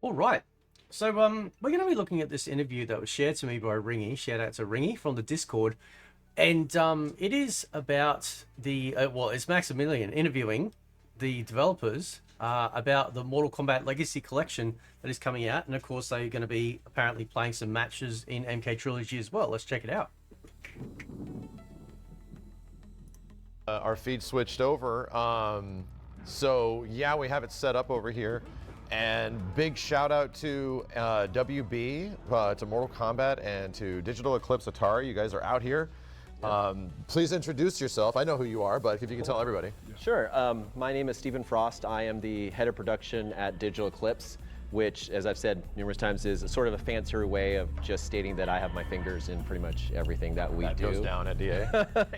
All right. So we're going to be looking at this interview that was shared to me by Ringy. Shout out to Ringy from the Discord. And it is about the, it's Maximilian interviewing the developers about the Mortal Kombat Legacy Collection that is coming out. And of course, they're going to be apparently playing some matches in MK Trilogy as well. Let's check it out. Our feed switched over. So yeah, we have it set up over here. And big shout out to WB, to Mortal Kombat, and to Digital Eclipse Atari. You guys are out here. Please introduce yourself. I know who you are, but if you can tell everybody. Sure. My name is Stephen Frost. I am the head of production at Digital Eclipse, which, as I've said numerous times, is sort of a fancier way of just stating that I have my fingers in pretty much everything that we do. That goes down at DA.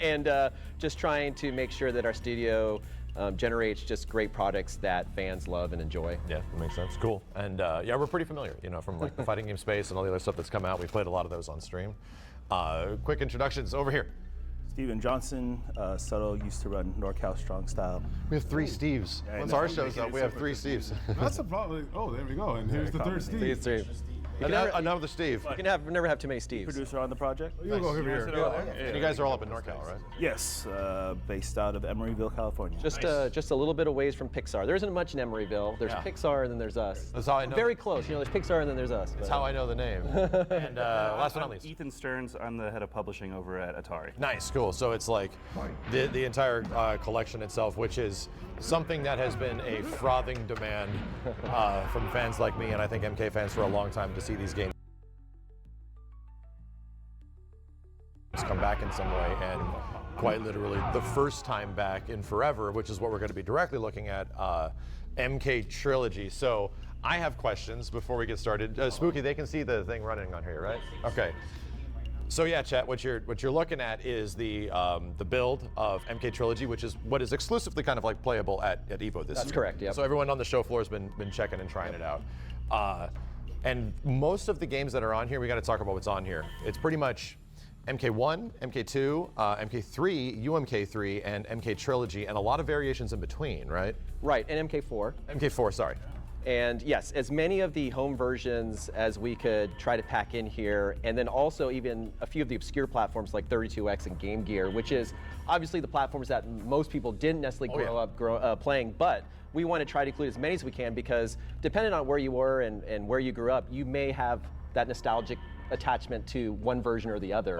And just trying to make sure that our studio generates just great products that fans love and enjoy. Yeah, that makes sense. Cool. And yeah, we're pretty familiar, you know, from like the fighting game space and all the other stuff that's come out. We've played a lot of those on stream. Quick introductions over here. Steven Johnson, Subtle, used to run NorCal Strong Style. We have three Steves. Yeah, Once our show's up, we have three Steves. That's a problem. Oh, there we go. And here's the third Steve. These three. Another Steve. You can never have too many Steves. Producer on the project. You'll go over here. And you guys are all up in NorCal, right? Yes, based out of Emeryville, California. Just a little bit away from Pixar. There isn't much in Emeryville. There's Pixar and then there's us. That's how I know. Very close. You know, there's Pixar and then there's us. That's how I know the name. And last but not least. Ethan Stearns. I'm the head of publishing over at Atari. Nice, cool. So it's like the entire collection itself, which is something that has been a frothing demand from fans like me, and I think MK fans for a long time, to see these games come back in some way, and quite literally the first time back in forever, which is what we're going to be directly looking at, MK Trilogy. So I have questions before we get started. Spooky, they can see the thing running on here, right? Okay. So yeah, chat. What you're looking at is the build of MK Trilogy, which is what is exclusively kind of like playable at EVO this year. That's correct. Yep. So everyone on the show floor has been checking and trying it out. And most of the games that are on here, we got to talk about what's on here. It's pretty much MK1, MK2, MK3, UMK3, and MK Trilogy, and a lot of variations in between, right? Right, and MK4. MK4, sorry. And yes, as many of the home versions as we could try to pack in here, and then also even a few of the obscure platforms like 32X and Game Gear, which is obviously the platforms that most people didn't necessarily grow up playing, but we want to try to include as many as we can, because depending on where you were and where you grew up, you may have that nostalgic attachment to one version or the other.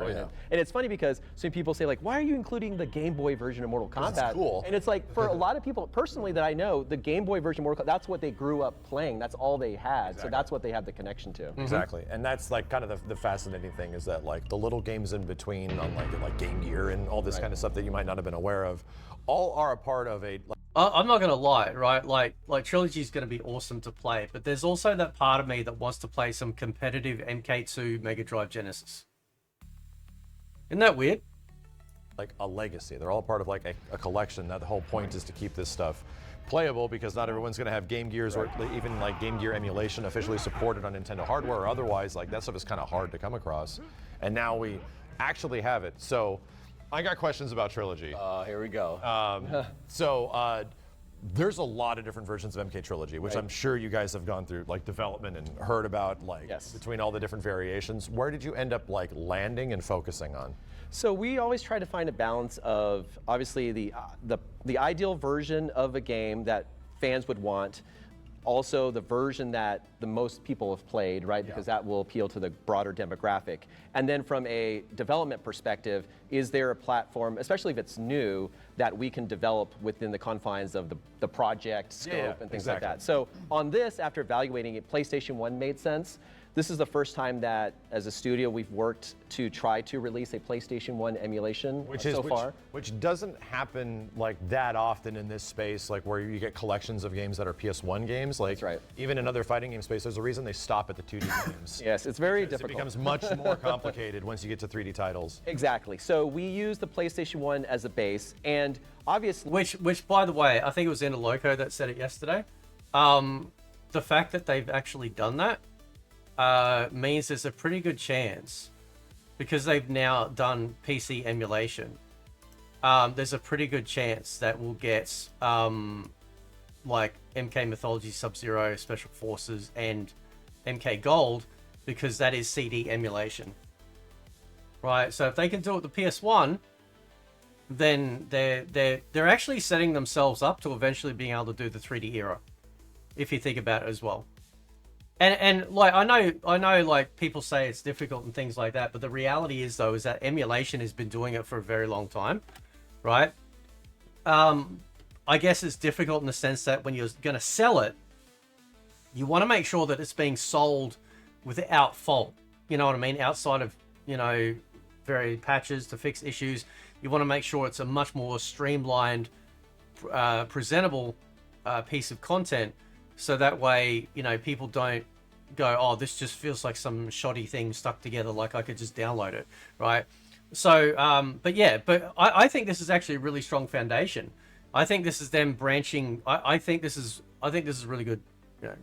And it's funny because some people say, like, why are you including the Game Boy version of Mortal Kombat? That's cool. And it's like, for a lot of people personally that I know, the Game Boy version of Mortal Kombat, that's what they grew up playing. That's all they had. Exactly. So that's what they have the connection to. Exactly. And that's like kind of the fascinating thing, is that like the little games in between on like Game Gear and all this kind of stuff that you might not have been aware of, all are a part of a I'm not gonna lie, right? Like Trilogy is gonna be awesome to play, but there's also that part of me that wants to play some competitive MK2 Mega Drive Genesis. Isn't that weird? like a legacy. They're all part of like a collection. That the whole point is to keep this stuff playable, because not everyone's gonna have Game Gears or even like Game Gear emulation officially supported on Nintendo hardware or otherwise. Like that stuff is kind of hard to come across. And now we actually have it. So I got questions about Trilogy. Here we go. There's a lot of different versions of MK Trilogy, which I'm sure you guys have gone through like development and heard about, like between all the different variations. Where did you end up like landing and focusing on? So we always try to find a balance of obviously the ideal version of a game that fans would want, also the version that the most people have played, right? Because that will appeal to the broader demographic. And then from a development perspective, is there a platform, especially if it's new, that we can develop within the confines of the project scope and things like that. So on this, after evaluating it, PlayStation 1 made sense. This is the first time that, as a studio, we've worked to try to release a PlayStation 1 emulation so far. Which doesn't happen like that often in this space, like where you get collections of games that are PS1 games. Like, That's right. Even in other fighting game space, there's a reason they stop at the 2D games. Yes, it's very difficult. It becomes much more complicated once you get to 3D titles. Exactly. So we use the PlayStation 1 as a base, and obviously... Which, by the way, I think it was Loco that said it yesterday. The fact that they've actually done that means there's a pretty good chance, because they've now done PC emulation, there's a pretty good chance that we'll get like MK Mythology, Sub-Zero, Special Forces, and MK Gold, because that is CD emulation. Right, so if they can do it with the PS1, then they're actually setting themselves up to eventually being able to do the 3D era, if you think about it as well. And like I know like people say it's difficult and things like that, but the reality is though is that emulation has been doing it for a very long time, right? I guess it's difficult in the sense that when you're going to sell it, you want to make sure that it's being sold without fault. You know what I mean? Outside of, you know, very patches to fix issues, you want to make sure it's a much more streamlined, presentable piece of content. So that way, you know, people don't go, oh, this just feels like some shoddy thing stuck together, like I could just download it, right? So, but I think this is actually a really strong foundation. I think this is them branching. I think this is really good,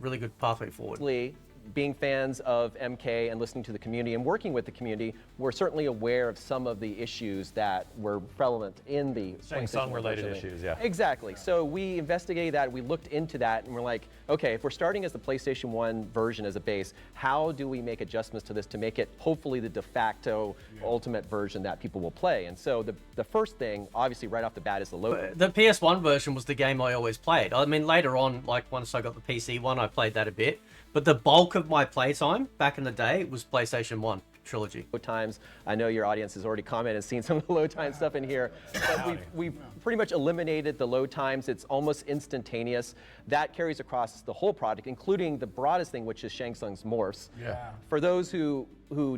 really good pathway forward. Being fans of MK and listening to the community and working with the community, we're certainly aware of some of the issues that were prevalent in the Shang Tsung related issues, yeah. Exactly. So we investigated that, we looked into that, and we're like, okay, if we're starting as the PlayStation 1 version as a base, how do we make adjustments to this to make it hopefully the de facto ultimate version that people will play? And so the first thing, obviously right off the bat, is the logo. The PS1 version was the game I always played. I mean, later on, like once I got the PC one, I played that a bit. But the bulk of my playtime back in the day was PlayStation 1 Trilogy. Load times, I know your audience has already commented and seen some of the load time stuff in here, but we've pretty much eliminated the load times. It's almost instantaneous. That carries across the whole product, including the broadest thing, which is Shang Tsung's morphs. Yeah. For those who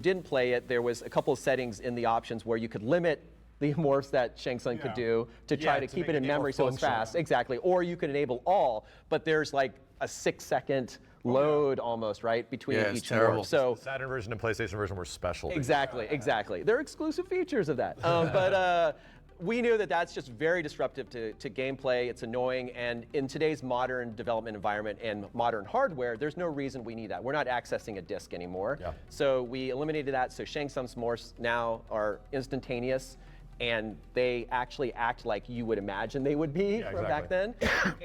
didn't play it, there was a couple of settings in the options where you could limit the morphs that Shang Tsung could do to try to keep it in memory so it's fast. Exactly. Or you could enable all, but there's like a 6-second load almost, right, between each morph. So the Saturn version and PlayStation version were special. Exactly. They're exclusive features of that. But we knew that that's just very disruptive to gameplay. It's annoying, and in today's modern development environment and modern hardware, there's no reason we need that. We're not accessing a disk anymore. Yeah. So we eliminated that. So Shang Tsung's morphs now are instantaneous, and they actually act like you would imagine they would be from back then.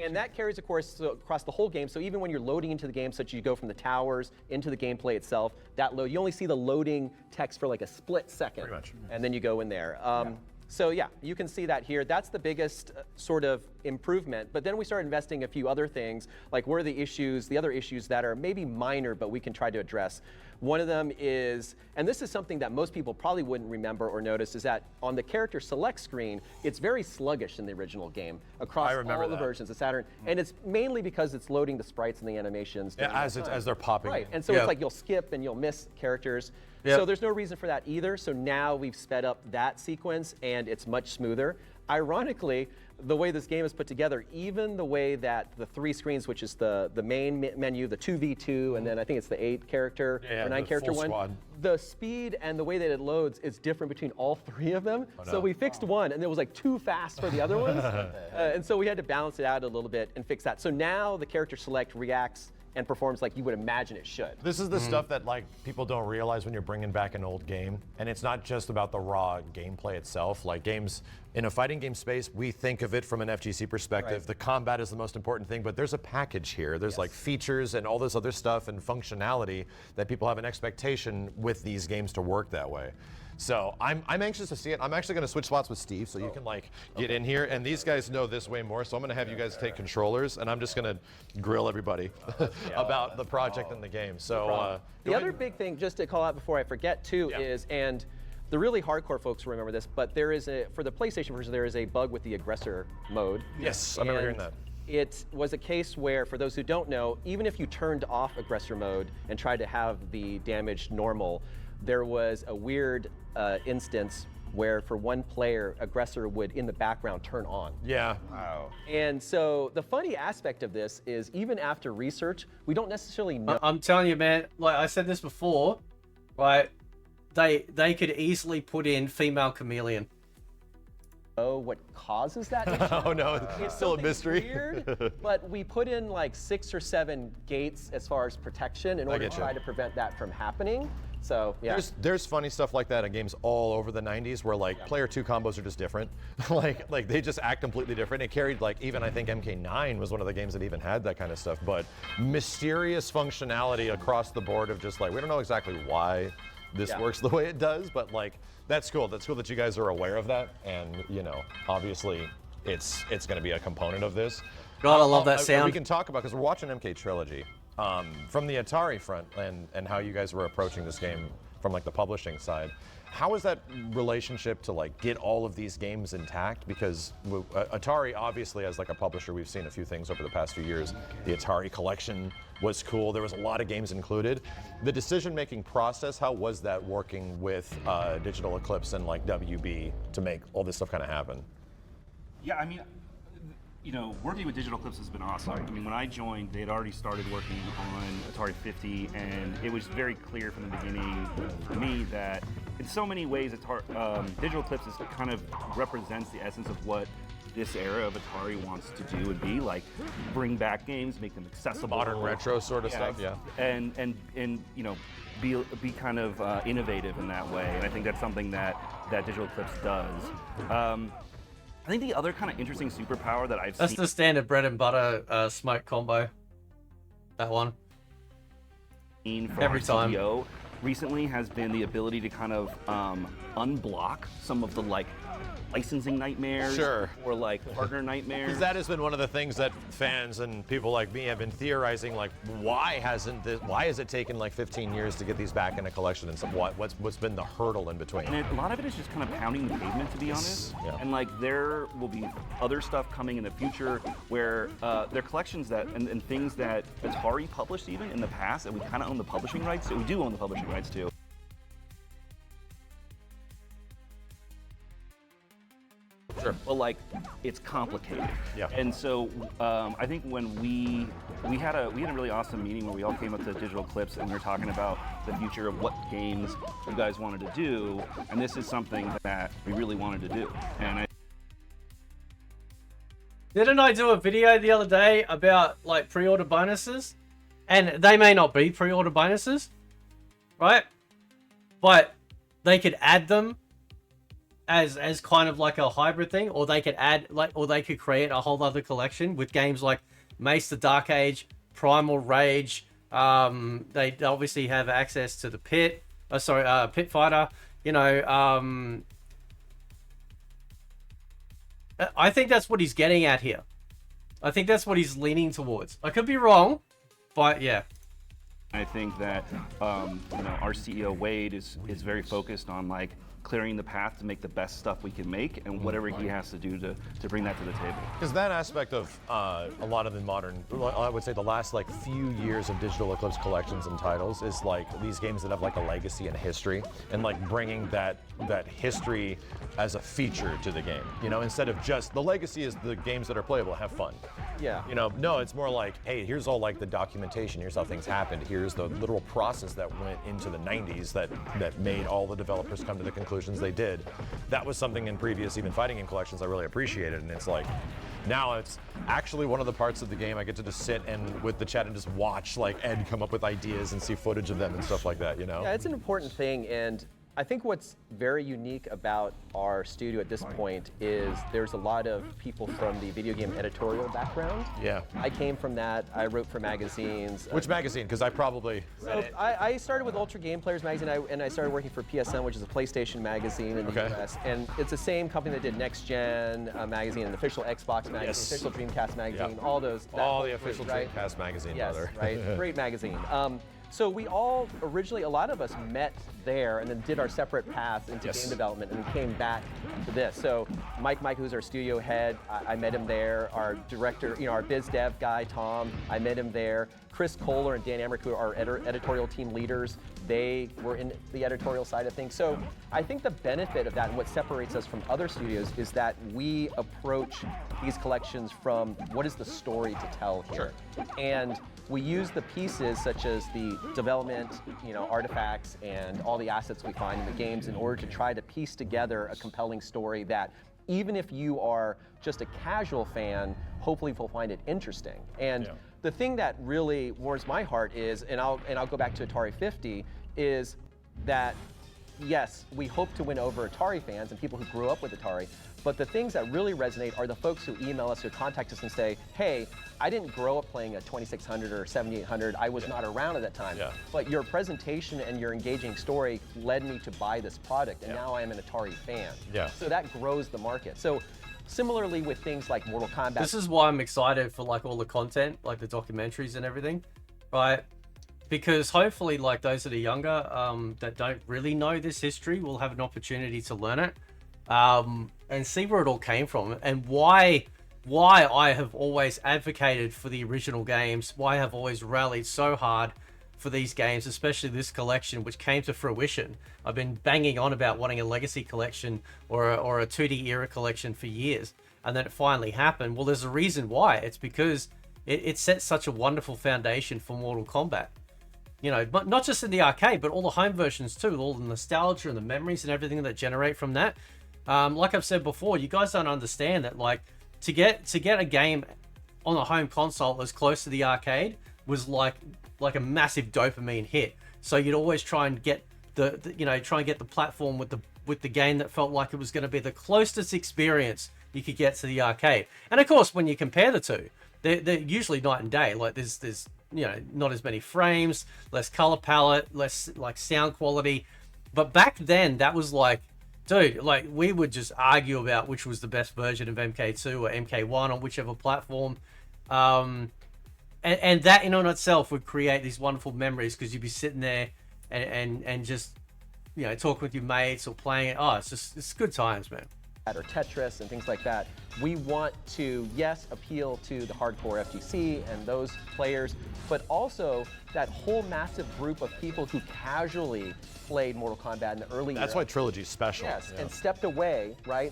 And that carries, of course, across the whole game. So even when you're loading into the game, such as you go from the towers into the gameplay itself, that load, you only see the loading text for like a split second. Pretty much. And then you go in there. So yeah, you can see that here. That's the biggest sort of improvement. But then we started investing a few other things, like what are the other issues that are maybe minor, but we can try to address. One of them is, and this is something that most people probably wouldn't remember or notice, is that on the character select screen, it's very sluggish in the original game across all the versions of Saturn. And it's mainly because it's loading the sprites and the animations. As they're popping. Right, and so it's like you'll skip and you'll miss characters. So there's no reason for that either. So now we've sped up that sequence and it's much smoother. Ironically, the way this game is put together, even the way that the 3 screens, which is the main menu, the 2v2, and then I think it's the 8-character or 9-character one, squad. The speed and the way that it loads is different between all 3 of them. So we fixed one, and it was like too fast for the other ones. And so we had to balance it out a little bit and fix that. So now the character select reacts and performs like you would imagine it should. This is the stuff that like people don't realize when you're bringing back an old game, and it's not just about the raw gameplay itself. Like games in a fighting game space, we think of it from an FGC perspective. The combat is the most important thing, but there's a package here. There's like features and all this other stuff and functionality that people have an expectation with these games to work that way. So I'm anxious to see it. I'm actually going to switch spots with Steve so you can like get in here. And these guys know this way more, so I'm going to have you guys take controllers, and I'm just going to grill everybody about the project and the game. So the other big thing, just to call out before I forget too, is, and the really hardcore folks remember this, but there is for the PlayStation version, there is a bug with the aggressor mode. Yes, I remember hearing that. It was a case where, for those who don't know, even if you turned off aggressor mode and tried to have the damage normal, there was a weird instance where for one player, aggressor would in the background turn on. Yeah. Wow. And so the funny aspect of this is even after research, we don't necessarily know. I'm telling you, man, like I said this before, right? They could easily put in female chameleon. know what causes that issue. Oh no, it's still a Something mystery. Weird, but we put in like 6 or 7 gates as far as protection in order to try to prevent that from happening. So yeah. There's funny stuff like that in games all over the 90s where like player 2 combos are just different. like they just act completely different. It carried like even I think MK9 was one of the games that even had that kind of stuff. But mysterious functionality across the board of just like we don't know exactly why this works the way it does, but like that's cool. That's cool that you guys are aware of that, and you know obviously it's going to be a component of this. God, I love that sound. We can talk about because we're watching MK Trilogy. From the Atari front and how you guys were approaching this game from like the publishing side, how is that relationship to like get all of these games intact? Because Atari obviously as like a publisher, we've seen a few things over the past few years. The Atari collection was cool. There was a lot of games included. The decision-making process, how was that working with Digital Eclipse and like WB to make all this stuff kind of happen? Yeah, I mean, you know, working with Digital Eclipse has been awesome. I mean, when I joined, they had already started working on Atari 50, and it was very clear from the beginning for me that in so many ways, Digital Eclipse is kind of represents the essence of what this era of Atari wants to do and be, like bring back games, make them accessible. Modern retro sort of stuff, yeah. And you know, be kind of innovative in that way, and I think that's something that Digital Eclipse does. I think the other kind of interesting superpower that I've That's seen... the standard bread and butter smoke combo. That one. From Every our time. CEO recently has been the ability to kind of unblock some of the like licensing nightmares or like partner nightmares. Because that has been one of the things that fans and people like me have been theorizing, like why has it taken like 15 years to get these back in a collection, and what's been the hurdle in between? And a lot of it is just kind of pounding the pavement, to be honest. Yeah. And like there will be other stuff coming in the future where there are collections that and things that Atari published even in the past, and we kind of own the publishing rights to. We do own the publishing rights to. Sure. But like, it's complicated. Yeah. And so I think when we had a really awesome meeting where we all came up to Digital Eclipse and we were talking about the future of what games you guys wanted to do, and this is something that we really wanted to do. And Didn't I do a video the other day about like pre-order bonuses? And they may not be pre-order bonuses, right? But they could add them as kind of like a hybrid thing, or they could add or they could create a whole other collection with games like Mace the Dark Age, Primal Rage. They obviously have access to the Pit Fighter. You know, I think that's what he's getting at here. I think that's what he's leaning towards. I could be wrong, but yeah. I think that you know, our CEO Wade is very focused on like clearing the path to make the best stuff we can make, and whatever he has to do to bring that to the table. Because that aspect of a lot of the modern, I would say the last like few years of Digital Eclipse collections and titles is like these games that have like a legacy and a history, and like bringing that history as a feature to the game. You know, instead of just the legacy is the games that are playable, have fun. Yeah. You know, no, it's more like, hey, here's all like the documentation, here's how things happened, here's the literal process that went into the 90s that made all the developers come to the conclusions they did. That was something in previous even fighting game collections I really appreciated, and it's like, now it's actually one of the parts of the game I get to just sit and with the chat and just watch like Ed come up with ideas and see footage of them and stuff like that, you know? Yeah, it's an important thing, and I think what's very unique about our studio at this point is there's a lot of people from the video game editorial background. Yeah. I came from that. I wrote for magazines. Which magazine? Because I probably read it. I started with Ultra Game Players magazine, and I started working for PSN, which is a PlayStation magazine in the US. And it's the same company that did Next Gen magazine, and official Xbox magazine, official Dreamcast magazine, all those. All the official right? Dreamcast magazine, yes, brother. right. Great magazine. So we all originally, a lot of us met there and then did our separate paths into game development and came back to this. So Mike, who's our studio head, I met him there. Our director, you know, our biz dev guy, Tom, I met him there. Chris Kohler and Dan Emmerich, who are our editorial team leaders, they were in the editorial side of things. So I think the benefit of that and what separates us from other studios is that we approach these collections from what is the story to tell here. Sure. And we use the pieces such as the development, you know, artifacts and all the assets we find in the games in order to try to piece together a compelling story that even if you are just a casual fan, hopefully you'll find it interesting. And the thing that really warms my heart is, and I'll go back to Atari 50, is that yes, we hope to win over Atari fans and people who grew up with Atari, but the things that really resonate are the folks who email us or contact us and say, hey, I didn't grow up playing a 2600 or 7800, I was not around at that time, but your presentation and your engaging story led me to buy this product, and now I am an Atari fan. So that grows the market. So similarly with things like Mortal Kombat. This is why I'm excited for like all the content, like the documentaries and everything, right? Because hopefully like those that are younger that don't really know this history will have an opportunity to learn it and see where it all came from and why I have always advocated for the original games, why I have always rallied so hard for these games, especially this collection, which came to fruition. I've been banging on about wanting a Legacy Collection or a 2D era collection for years, and then it finally happened. Well, there's a reason why. It's because it sets such a wonderful foundation for Mortal Kombat. You know, but not just in the arcade, but all the home versions too, all the nostalgia and the memories and everything that generate from that. Like I've said before, you guys don't understand that, like, to get a game on a home console as close to the arcade was like a massive dopamine hit. So you'd always try and get the platform with the game that felt like it was going to be the closest experience you could get to the arcade. And of course, when you compare the two, they're usually night and day. Like there's you know, not as many frames, less color palette, less like sound quality. But back then, that was like, dude, like we would just argue about which was the best version of MK2 or MK1 on whichever platform. And that in on itself would create these wonderful memories because you'd be sitting there and just, you know, talking with your mates or playing it. Oh, it's good times, man. Or Tetris and things like that. We want to, yes, appeal to the hardcore FGC and those players, but also that whole massive group of people who casually played Mortal Kombat in the early That's era. why Trilogy's special. Yes, and stepped away, right?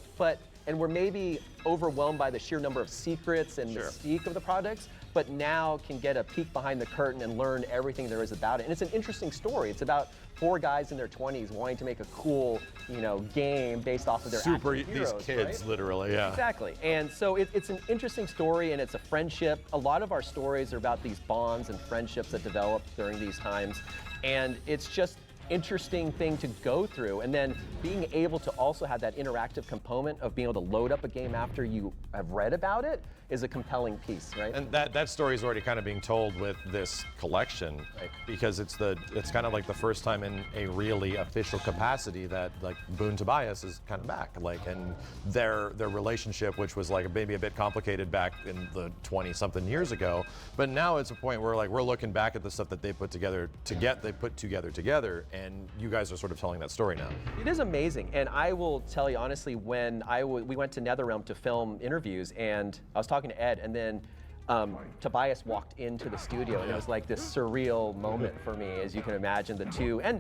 And we're maybe overwhelmed by the sheer number of secrets and mystique of the products, but now can get a peek behind the curtain and learn everything there is about it. And it's an interesting story. It's about 4 guys in their 20s wanting to make a cool, you know, game based off of their Super action heroes, these kids, right? literally, yeah. Exactly. And so it's an interesting story, and it's a friendship. A lot of our stories are about these bonds and friendships that develop during these times. And it's just interesting thing to go through, and then being able to also have that interactive component of being able to load up a game after you have read about it is a compelling piece, right? And that story is already kind of being told with this collection, because it's kind of like the first time in a really official capacity that like Boone Tobias is kind of back, like, and their relationship, which was like maybe a bit complicated back in the 20-something years ago, but now it's a point where like we're looking back at the stuff that they put together together, and you guys are sort of telling that story now. It is amazing, and I will tell you honestly, when we went to NetherRealm to film interviews, and I was talking to Ed, and then Tobias walked into the studio, and it was like this surreal moment for me, as you can imagine, the two, and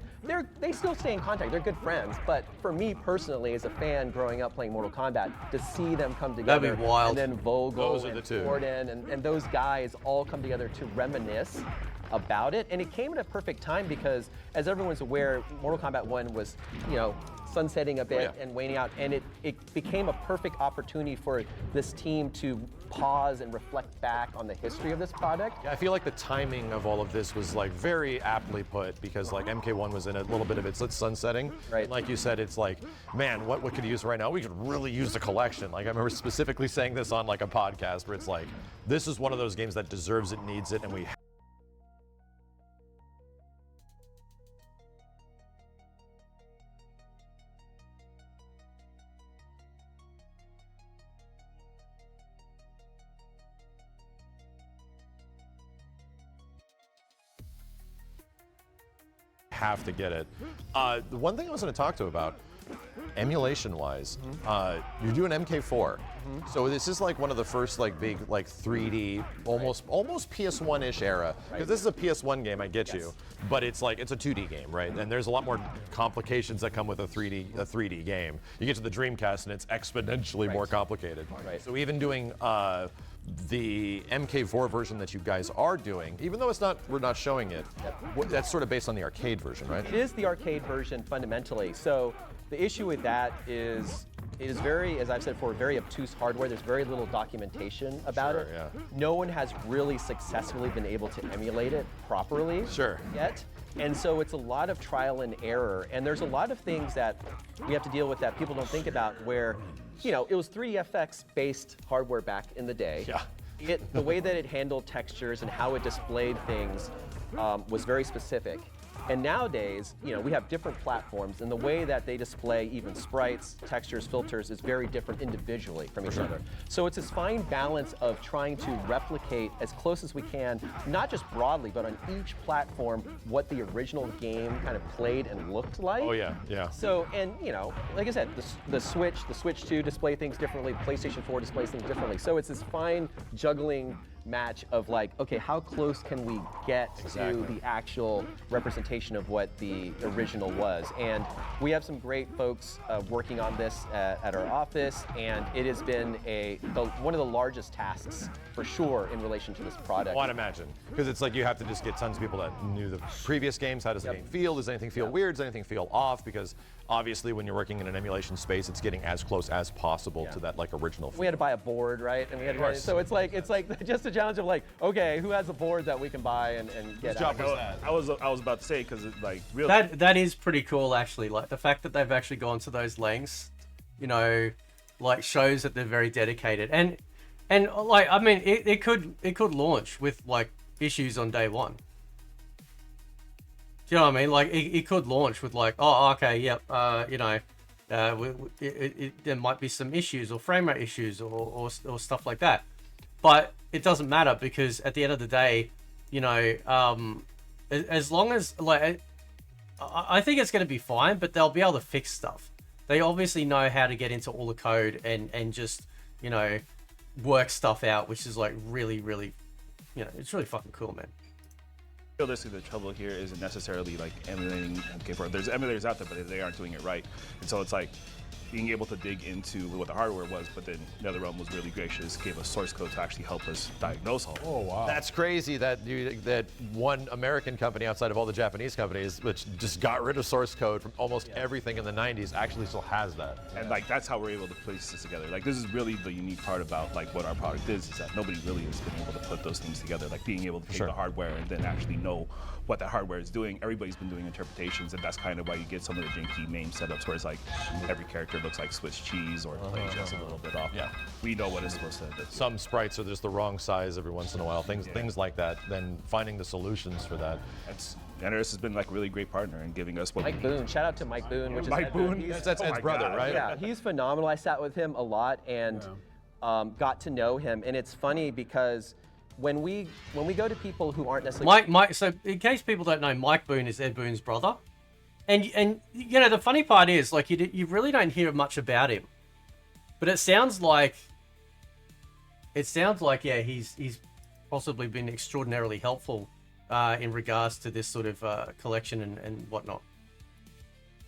they still stay in contact, they're good friends, but for me personally, as a fan growing up playing Mortal Kombat, to see them come together, That'd be wild. and then Vogel Those are and the two. Gordon and those guys all come together to reminisce about it, and it came at a perfect time because, as everyone's aware, Mortal Kombat 1 was, you know, sunsetting a bit and waning out, and it became a perfect opportunity for this team to pause and reflect back on the history of this product. Yeah, I feel like the timing of all of this was like very aptly put, because like MK1 was in a little bit of its sunsetting. Right. And like you said, it's like, man, what could you use right now? We could really use the collection. Like I remember specifically saying this on like a podcast where it's like, this is one of those games that deserves it, needs it, and we have to get it. The one thing I was going to talk to about, emulation-wise, you're doing MK4. So this is like one of the first like big like 3D, almost PS1-ish era. Because this is a PS1 game, I get you, but it's like it's a 2D game, right? And there's a lot more complications that come with a 3D game. You get to the Dreamcast and it's exponentially more complicated. Right. So even doing the MK4 version that you guys are doing, even though we're not showing it, that's sort of based on the arcade version, right? It is the arcade version fundamentally. So the issue with that is It is very, as I've said before, very obtuse hardware. There's very little documentation about it. yeah. No one has really successfully been able to emulate it properly yet. And so it's a lot of trial and error. And there's a lot of things that we have to deal with that people don't think about where, you know, it was 3DFX based hardware back in the day. Yeah. The way that it handled textures and how it displayed things was very specific. And nowadays, you know, we have different platforms, and the way that they display even sprites, textures, filters is very different individually from each other. So it's this fine balance of trying to replicate as close as we can, not just broadly, but on each platform, what the original game kind of played and looked like. Oh yeah, yeah. So, and you know, like I said, the Switch 2 display things differently, PlayStation 4 displays things differently. So it's this fine juggling match of like, okay, how close can we get to the actual representation of what the original was? And we have some great folks working on this at our office, and it has been one of the largest tasks for sure in relation to this product. Well, I'd imagine, because it's like you have to just get tons of people that knew the previous games. How does the game feel? Does anything feel weird? Does anything feel off? Because obviously when you're working in an emulation space, it's getting as close as possible to that like original feel. We had to buy a board, right? And we had to, so it's like just a challenge of like, okay, who has a board that we can buy and get job out? was that? I was about to say, because like real. That is pretty cool, actually. Like the fact that they've actually gone to those lengths, you know, like shows that they're very dedicated. And like, I mean, it could launch with like issues on day one. Do you know what I mean? Like it could launch with like, oh, okay, yep, you know, there might be some issues or frame rate issues or stuff like that. But it doesn't matter, because at the end of the day, you know, as long as like, I think it's going to be fine, but they'll be able to fix stuff. They obviously know how to get into all the code and just, you know, work stuff out, which is like really, really, you know, it's really fucking cool, man. Realistically, the trouble here isn't necessarily like emulating MK4. There's emulators out there, but they aren't doing it right. And so it's like being able to dig into what the hardware was, but then NetherRealm was really gracious, gave us source code to actually help us diagnose all of it. Oh wow. That's crazy that that one American company outside of all the Japanese companies, which just got rid of source code from almost everything in the 90s, actually still has that. And like that's how we're able to place this together. Like this is really the unique part about like what our product is that nobody really has been able to put those things together. Like being able to take the hardware and then actually know what that hardware is doing. Everybody's been doing interpretations, and that's kind of why you get some of the janky name setups where it's like every character looks like Swiss cheese or plays just a little bit off. Yeah, we know what it's supposed to do. Some sprites are just the wrong size every once in a while. Things like that. Then finding the solutions for that. NRS has been like a really great partner in giving us what Mike Boone, shout out to Mike Boone, which Mike is Boone. That's Ed's brother, right? Yeah, he's phenomenal. I sat with him a lot and got to know him, and it's funny because when we go to people who aren't necessarily Mike. So in case people don't know, Mike Boone is Ed Boone's brother, and you know the funny part is like you really don't hear much about him, but it sounds like yeah he's possibly been extraordinarily helpful in regards to this sort of collection and whatnot.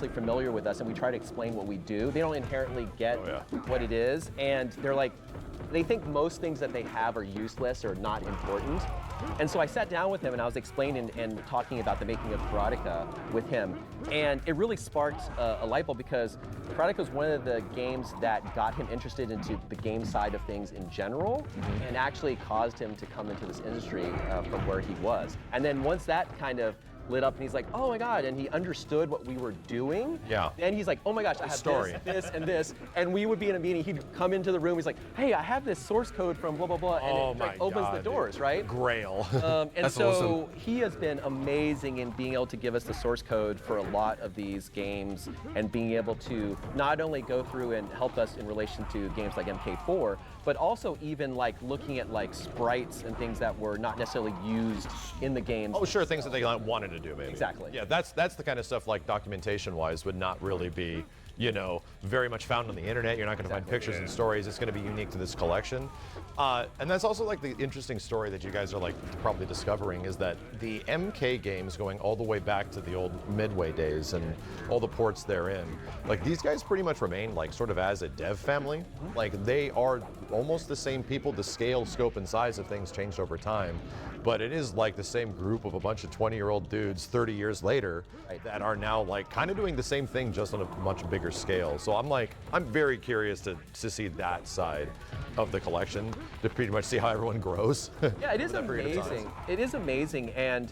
familiar with us, and we try to explain what we do. They don't inherently get what it is, and they're like, they think most things that they have are useless or not important. And so I sat down with him and I was explaining and talking about the making of Karateka with him, and it really sparked a light bulb, because Karateka was one of the games that got him interested into the game side of things in general, and actually caused him to come into this industry from where he was. And then once that kind of lit up and he's like, oh my God, and he understood what we were doing. Yeah. And he's like, oh my gosh, I have this, and this. And we would be in a meeting, he'd come into the room, he's like, hey, I have this source code from blah, blah, blah. And it like, opens the doors, right? Grail. And That's so awesome. he has been amazing in being able to give us the source code for a lot of these games, and being able to not only go through and help us in relation to games like MK4, but also even like looking at like sprites and things that were not necessarily used in the games. Oh, sure, things that they wanted to do, maybe. Exactly. Yeah, that's the kind of stuff like documentation-wise would not really be, you know, very much found on the internet. You're not going to find pictures and stories. It's going to be unique to this collection. And that's also like the interesting story that you guys are like probably discovering, is that the MK games going all the way back to the old Midway days and all the ports therein, like these guys pretty much remain like sort of as a dev family. Like they are almost the same people. The scale, scope, and size of things changed over time. but it is like the same group of a bunch of 20-year-old dudes 30 years later that are now like kind of doing the same thing just on a much bigger scale. So I'm very curious to see that side of the collection, to pretty much see how everyone grows. Yeah, it is over that period of time. amazing. It is amazing, and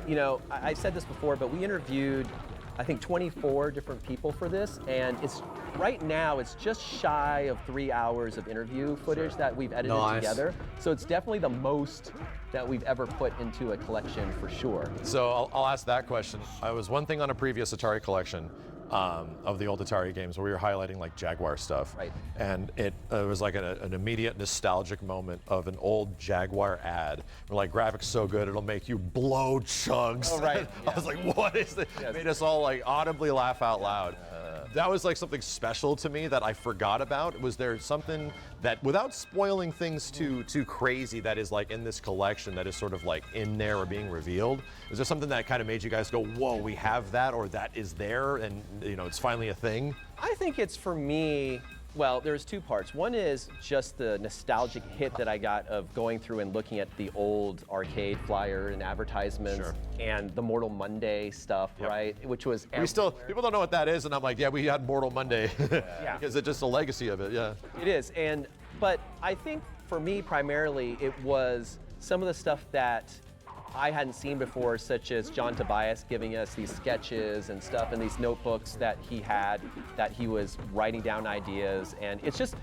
you know, I said this before, but we interviewed, I think, 24 different people for this, and right now it's just shy of 3 hours of interview footage that we've edited together. So it's definitely the most that we've ever put into a collection for sure. So I'll ask that question. I was one thing on a previous Atari collection of the old Atari games where we were highlighting like Jaguar stuff. Right. And it was like an immediate nostalgic moment of an old Jaguar ad. We're like, graphics so good, it'll make you blow chunks. Oh, right. I was like, what is this? It made us all like audibly laugh out loud. That was like something special to me that I forgot about. Was there something that, without spoiling things too crazy, that is like in this collection that is sort of like in there or being revealed? Is there something that kind of made you guys go, whoa, we have that, or that is there, and you know, it's finally a thing? I think it's, for me, well, there's two parts. One is just the nostalgic hit that I got of going through and looking at the old arcade flyer and advertisements and the Mortal Monday stuff, right? Which was people don't know what that is, and I'm like, yeah, we had Mortal Monday because it's just a legacy of it, It is, but I think for me primarily it was some of the stuff that I hadn't seen before, such as John Tobias giving us these sketches and stuff and these notebooks that he had, that he was writing down ideas. And it's just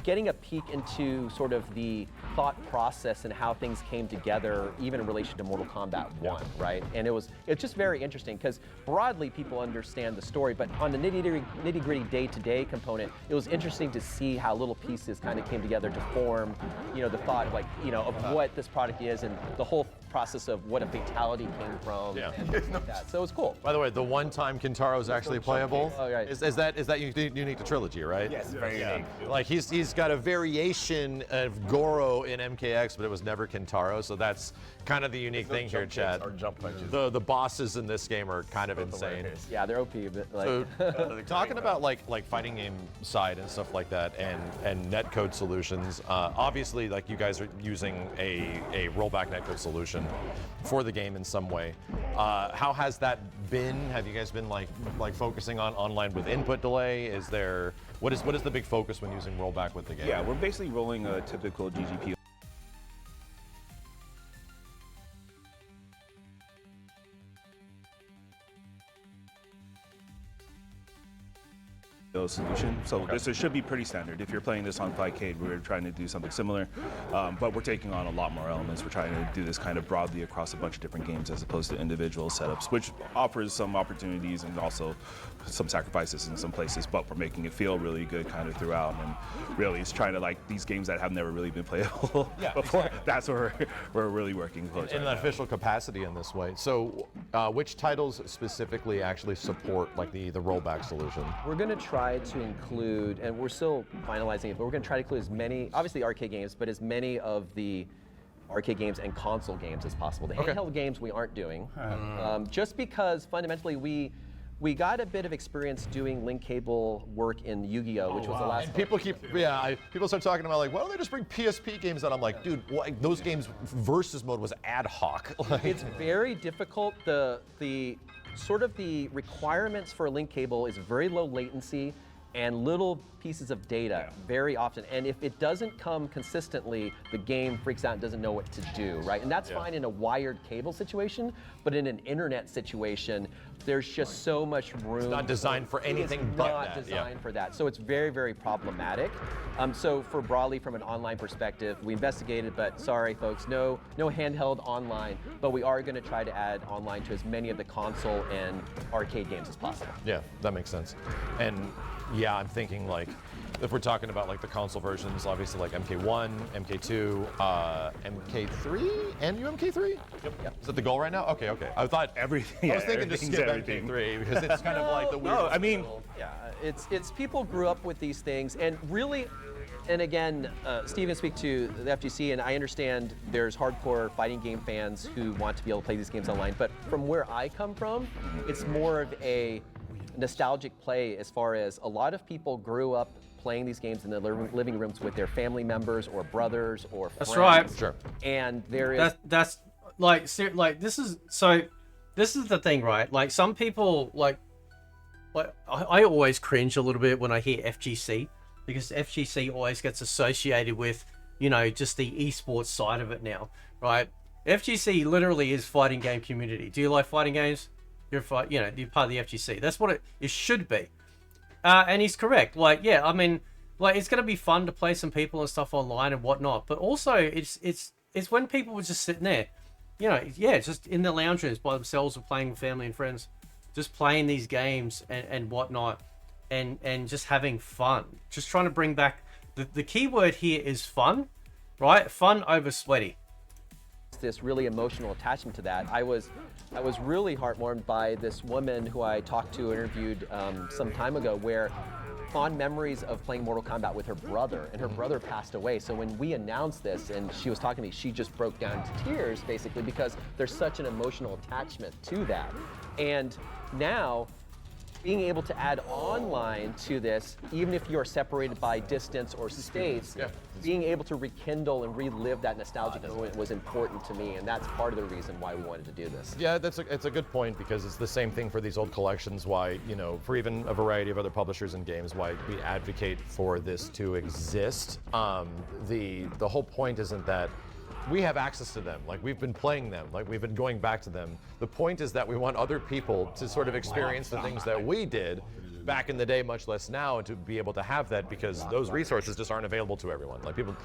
getting a peek into sort of the thought process and how things came together, even in relation to Mortal Kombat 1, right? And it's just very interesting because broadly people understand the story, but on the nitty-gritty day-to-day component, it was interesting to see how little pieces kind of came together to form, you know, the thought of, like, you know, of what this product is and the whole process of what a fatality came from and things like that. So it was cool. By the way, the one-time Kintaro is actually playable. Oh, right. Is that unique to Trilogy, right? Yes, very unique. Like he's got a variation of Goro in MKX, but it was never Kintaro, so that's kind of the unique thing here, Chad. Or jump punches. The bosses in this game are kind of insane. Yeah, they're OP. But like, So talking about like fighting game side and stuff like that, and netcode solutions. Obviously, like you guys are using a rollback netcode solution for the game in some way. How has that been? Have you guys been like focusing on online with input delay? What is the big focus when using rollback with the game? Yeah, we're basically rolling a typical GGP solution. So this should be pretty standard. If you're playing this on Flycade, we're trying to do something similar, but we're taking on a lot more elements. We're trying to do this kind of broadly across a bunch of different games as opposed to individual setups, which offers some opportunities and also some sacrifices in some places, but we're making it feel really good kind of throughout, and really it's trying to, like, these games that have never really been playable before, exactly. That's where we're really working close in an official capacity in this way. So which titles specifically actually support like the rollback solution? we're going to try to include, and we're still finalizing it, but we're going to try to include as many, obviously arcade games, but as many of the arcade games and console games as possible. The handheld games we aren't doing, just because fundamentally we got a bit of experience doing link cable work in Yu-Gi-Oh, which was the last. And people people start talking about like, why don't they just bring PSP games out? I'm like, dude, those games versus mode was ad hoc. It's very difficult. The sort of the requirements for a link cable is very low latency and little pieces of data very often. And if it doesn't come consistently, the game freaks out and doesn't know what to do, right? And that's fine in a wired cable situation, but in an internet situation, there's just so much room. It's not designed for anything but that. It's not designed for that. So it's very, very problematic. So for broadly from an online perspective, we investigated, but sorry folks, no handheld online, but we are gonna try to add online to as many of the console and arcade games as possible. Yeah, that makes sense. And yeah, I'm thinking like, if we're talking about like the console versions, obviously like MK1, MK2, MK3, and UMK3? Yep. Is that the goal right now? Okay. I thought everything. I was thinking to skip everything. MK3 because it's kind of like the weird. No, I mean, yeah, it's people grew up with these things, and really, and again, Steve can speak to the FGC, and I understand there's hardcore fighting game fans who want to be able to play these games online, but from where I come from, it's more of a nostalgic play as far as a lot of people grew up playing these games in the living rooms with their family members or brothers or friends. That's right. Sure. And there is... this is the thing, right? Like some people like I always cringe a little bit when I hear FGC, because FGC always gets associated with, you know, just the esports side of it now, right? FGC literally is fighting game community. Do you like fighting games? You're part of the FGC. That's what it should be. And he's correct. Like, yeah, I mean, like it's gonna be fun to play some people and stuff online and whatnot, but also it's when people were just sitting there, you know, yeah, just in the lounge rooms by themselves or playing with family and friends, just playing these games and whatnot, and just having fun. Just trying to bring back the key word here is fun, right? Fun over sweaty. This really emotional attachment to that. I was really heartwarmed by this woman who I talked to, interviewed some time ago, where fond memories of playing Mortal Kombat with her brother, and her brother passed away. So when we announced this and she was talking to me, she just broke down into tears, basically, because there's such an emotional attachment to that. And now, being able to add online to this, even if you're separated by distance or states, being able to rekindle and relive that nostalgic moment was important to me, and that's part of the reason why we wanted to do this. Yeah, it's a good point, because it's the same thing for these old collections, why, you know, for even a variety of other publishers and games, why we advocate for this to exist. The whole point isn't that we have access to them, like we've been playing them, like we've been going back to them. The point is that we want other people to sort of experience the things that we did back in the day, much less now, and to be able to have that, because those resources just aren't available to everyone. Like people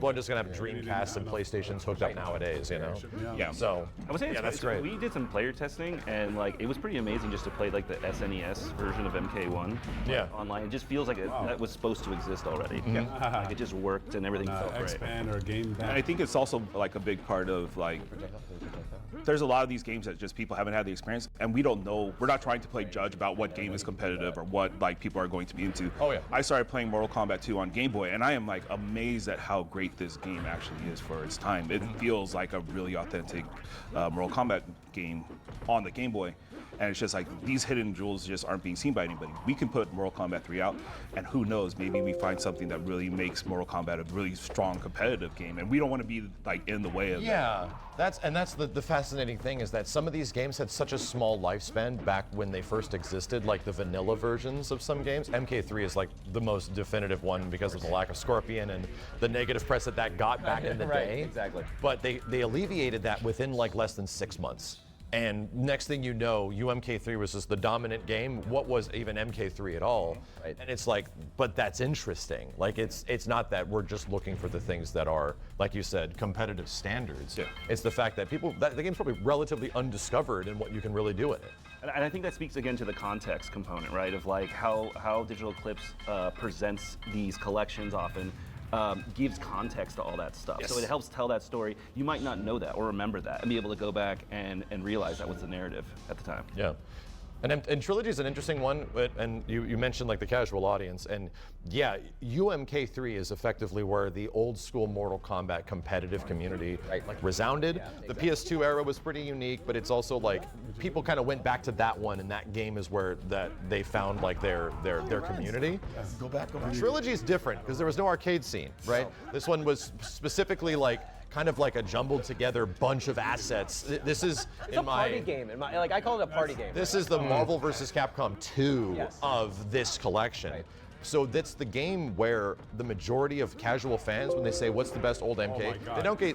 aren't just gonna have Dreamcasts and PlayStations hooked up nowadays, you know? Yeah. So, I would say that's great. We did some player testing, and like it was pretty amazing just to play like the SNES version of MK1 online. It just feels like that was supposed to exist already. Like it just worked and everything felt great. Expand or game back. And I think it's also like a big part of like, there's a lot of these games that just people haven't had the experience, and we don't know. We're not trying to play judge about what game is competitive or what like people are going to be into. Oh yeah. I started playing Mortal Kombat 2 on Game Boy, and I am like amazed at how great this game actually is for its time. It feels like a really authentic Mortal Kombat game on the Game Boy. And it's just like these hidden jewels just aren't being seen by anybody. We can put Mortal Kombat 3 out, and who knows, maybe we find something that really makes Mortal Kombat a really strong competitive game, and we don't want to be like in the way of that. That's the fascinating thing, is that some of these games had such a small lifespan back when they first existed, like the vanilla versions of some games. MK3 is like the most definitive one because of the lack of Scorpion and the negative press that got back in the day. Exactly. But they alleviated that within like less than 6 months. And next thing you know, UMK3 was just the dominant game. What was even MK3 at all? Right. And it's like, but that's interesting. Like it's not that we're just looking for the things that are, like you said, competitive standards. Yeah. It's the fact that the game's probably relatively undiscovered in what you can really do in it. And I think that speaks again to the context component, right? Of like how Digital Eclipse presents these collections often. Gives context to all that stuff. Yes. So it helps tell that story. You might not know that or remember that and be able to go back and realize that was the narrative at the time. Yeah. And Trilogy is an interesting one, and you mentioned like the casual audience, and yeah, UMK3 is effectively where the old school Mortal Kombat competitive community like resounded. Yeah, the PS2 era was pretty unique, but it's also like people kind of went back to that one, and that game is where that they found like their community. Go back. Trilogy is different because there was no arcade scene, right? This one was specifically like kind of like a jumbled together bunch of assets. This is It's a party game. Like I call it a party game. This is the Marvel vs. Capcom 2 of this collection. Right. So that's the game where the majority of casual fans, when they say what's the best old MK,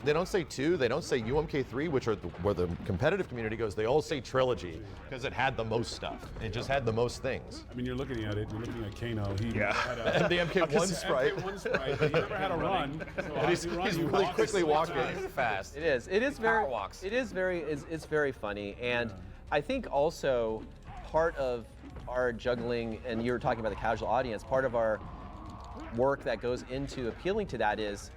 they don't say 2, they don't say UMK3, which are where the competitive community goes. They all say Trilogy because it had the most stuff. It just had the most things. I mean, you're looking at Kano. He Yeah. had The MK1 sprite. MK1 sprite. He never had a run. So And he's really quickly walking fast. It is. It is very. Power walks. It is very. It's very funny, and I think also part of our juggling, and you were talking about the casual audience. Part of our work that goes into appealing to that is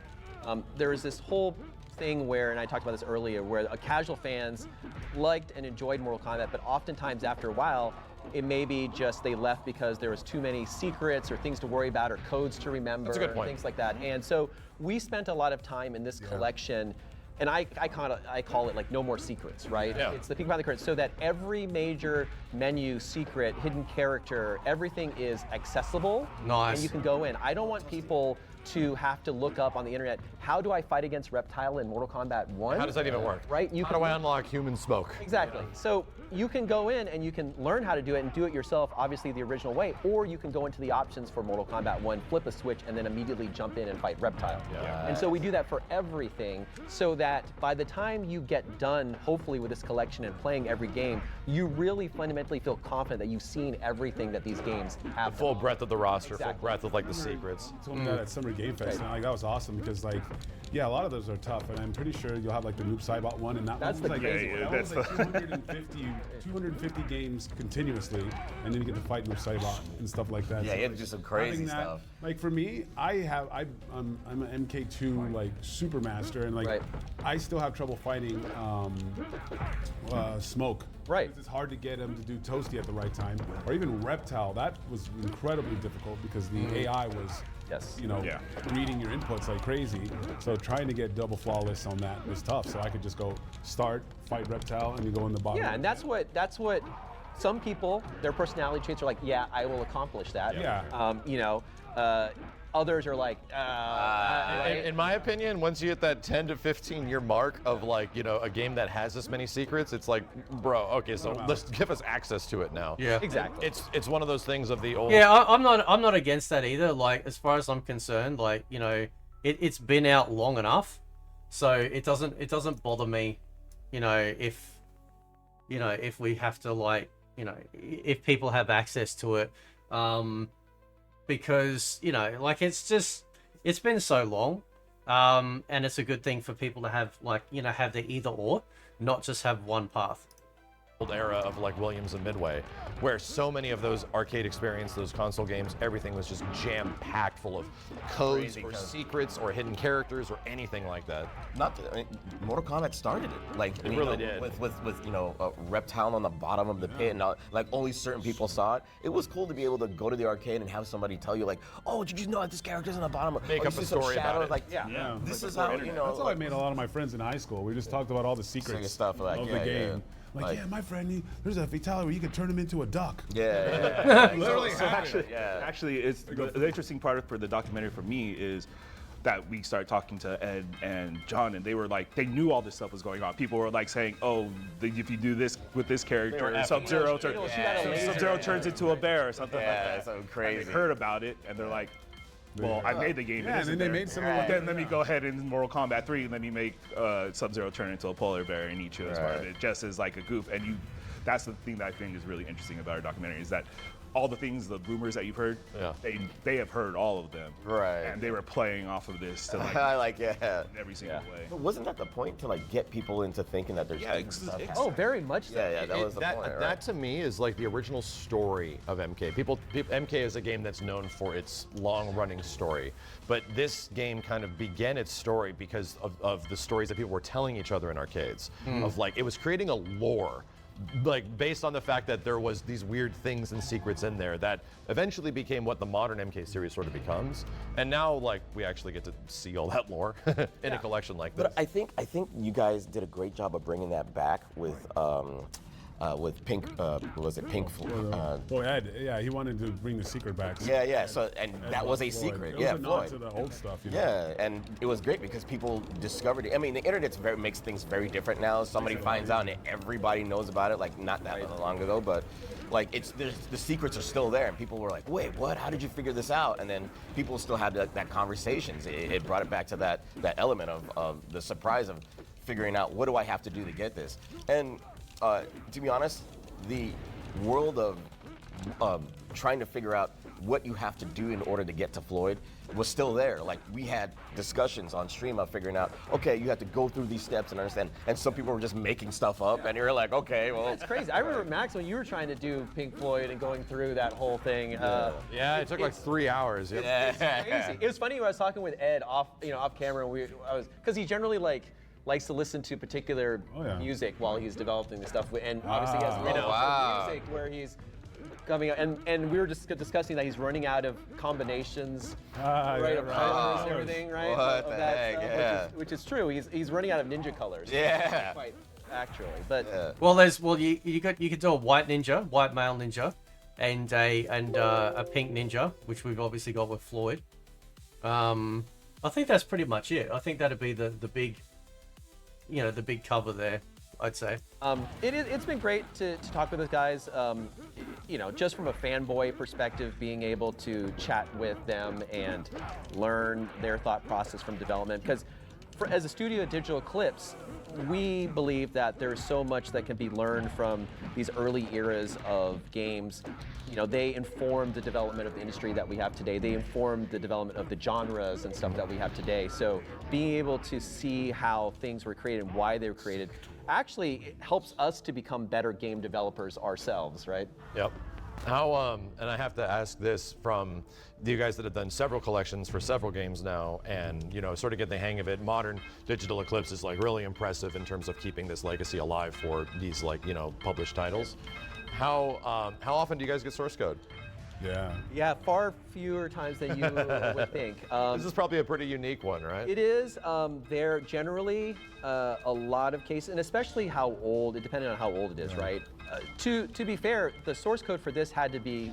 there is this whole thing where, and I talked about this earlier, where casual fans liked and enjoyed Mortal Kombat, but oftentimes after a while, it may be just they left because there was too many secrets or things to worry about or codes to remember. That's a good point. Things like that. And so we spent a lot of time in this collection, and I call it like no more secrets, right? Yeah. It's the peek behind the curtain, so that every major menu, secret, hidden character, everything is accessible. Nice. And you can go in. I don't want people to have to look up on the internet, how do I fight against Reptile in Mortal Kombat 1? How does that even work? Right? How do I unlock human smoke? Exactly. So you can go in and you can learn how to do it and do it yourself, obviously the original way, or you can go into the options for Mortal Kombat 1, flip a switch, and then immediately jump in and fight Reptile. And so we do that for everything, so that by the time you get done, hopefully with this collection and playing every game, you really fundamentally feel confident that you've seen everything that these games have. Full breadth of the roster, Exactly. full breadth of like the secrets. Told me that at Summer Game Fest, and like that was awesome because like, yeah, a lot of those are tough, and I'm pretty sure you'll have like the Noob Saibot one, and that That's one's the like, crazy one. that That's was like 250 games continuously, and then you get to fight Noob Saibot and stuff like that. Yeah, you have to do some crazy having that, stuff. Like for me, I'm an MK2 like super master, and like Right. I still have trouble fighting Smoke. Right. Because it's hard to get him to do Toasty at the right time, or even Reptile. That was incredibly difficult because the AI was, Yes. you know, Yeah. reading your inputs like crazy. So trying to get double flawless on that was tough. So I could just go start, fight Reptile, and you go in the bottom. Yeah, and that's what some people, their personality traits are like, yeah, I will accomplish that. Yeah. You know, others are like, In my opinion, once you hit that 10 to 15 year mark of like, you know, a game that has this many secrets, it's like, bro, okay, so let's give us access to it now. Yeah. exactly. It's one of those things of the old. Yeah, I'm not against that either. Like, as far as I'm concerned, like, you know, it's been out long enough, so it doesn't bother me, you know, if we have to, like, you know, if people have access to it, because, you know, like, it's been so long, and it's a good thing for people to have, like, you know, have the either or, not just have one path. Old era of like Williams and Midway, where so many of those arcade experience, those console games, everything was just jam-packed full of codes Crazy or codes. secrets or hidden characters or anything like that. I mean, Mortal Kombat started it. Like It really did. With you know, a Reptile on the bottom of the pit, and like only certain people saw it. It was cool to be able to go to the arcade and have somebody tell you like, oh, did you know that this character's on the bottom? Make you up a see some story about shadows? it. Like, Yeah. this Like is before how internet. you know. That's how I made a lot of my friends in high school. We just talked about all the secrets stuff, like, of yeah, the yeah. game. Like, yeah, my friend, there's a fatality where you can turn him into a duck. Yeah. Literally Actually, it's the interesting part for the documentary for me is that we started talking to Ed and John, and they were like, they knew all this stuff was going on. People were like saying, oh, if you do this with this character, Sub-Zero turns into a bear or something like that. so And crazy. they heard about it, and they're like, well, I made the game. Yeah, and then they made some of Then let me go ahead and Mortal Kombat 3, and let me make Sub-Zero turn into a polar bear and eat you as part of it, just as like a goof. And that's the thing that I think is really interesting about our documentary is that all the things, the rumors that you've heard, they have heard all of them. Right. And they were playing off of this to like I like in every single way. But wasn't that the point to like get people into thinking that there's different stuff? Oh, very much so. Yeah, that was the point. Right? That to me is like the original story of MK. MK is a game that's known for its long-running story, but this game kind of began its story because of the stories that people were telling each other in arcades. Of like, it was creating a lore, like based on the fact that there was these weird things and secrets in there that eventually became what the modern MK series sort of becomes. And now, like, we actually get to see all that lore in a collection like this. But I think you guys did a great job of bringing that back with Pink. Was it Pink? Boy, Ed, yeah, he wanted to bring the secret back. Yeah. So and Ed that was a Floyd. secret. It Yeah, was a nod Floyd. to the old stuff. You know? Yeah, and it was great because people discovered it. I mean, the internet makes things very different now. Somebody finds out and everybody knows about it. Like not that long ago, but like the secrets are still there, and people were like, "Wait, what? How did you figure this out?" And then people still had that conversations. It brought it back to that element of the surprise of figuring out what do I have to do to get this. And to be honest, the world of trying to figure out what you have to do in order to get to Floyd was still there. Like we had discussions on stream of figuring out, okay, you have to go through these steps and understand. And some people were just making stuff up, and you're like, okay, well. It's crazy. I remember, Max, when you were trying to do Pink Floyd and going through that whole thing. Yeah, it took like 3 hours. Crazy. It was funny when I was talking with Ed off camera, and because he generally likes to listen to particular music while he's developing the stuff, and obviously he has lots of music where he's coming out, and we were just discussing that he's running out of combinations, of colors and everything, right? What of the that heck, stuff, yeah. which is true. He's running out of ninja colors. Yeah. Quite actually, but Well, you could do a white ninja, white male ninja, and a pink ninja, which we've obviously got with Floyd. I think that's pretty much it. I think that'd be the big, the big cover there, I'd say. It's been great to talk with those guys. Just from a fanboy perspective, being able to chat with them and learn their thought process from development. Because as a studio at Digital Eclipse, we believe that there's so much that can be learned from these early eras of games. They informed the development of the industry that we have today. They informed the development of the genres and stuff that we have today. So being able to see how things were created and why they were created actually it helps us to become better game developers ourselves, right? Yep. How, and I have to ask this from you guys that have done several collections for several games now and, sort of get the hang of it. Modern Digital Eclipse is like really impressive in terms of keeping this legacy alive for these published titles. How often do you guys get source code? Yeah, far fewer times than you would think. This is probably a pretty unique one, right? It is. There generally a lot of cases, and especially how old, it depended on how old it is, right? To be fair, the source code for this had to be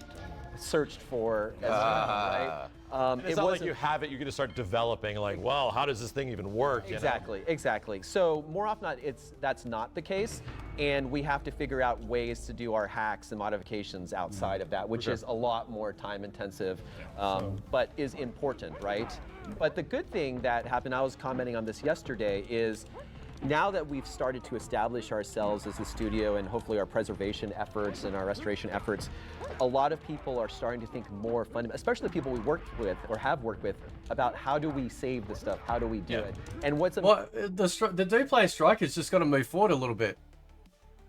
searched for as well, right? It's not like you have it, you can just start developing well, how does this thing even work? Exactly. So more often than not, that's not the case, and we have to figure out ways to do our hacks and modifications outside of that, which is a lot more time intensive, but is important, right? But the good thing that happened, I was commenting on this yesterday, is now that we've started to establish ourselves as a studio and hopefully our preservation efforts and our restoration efforts, a lot of people are starting to think more fundamentally, especially the people we worked with or have worked with, about how do we save the stuff, how do we do it, and what's the do-player striker's just got to move forward a little bit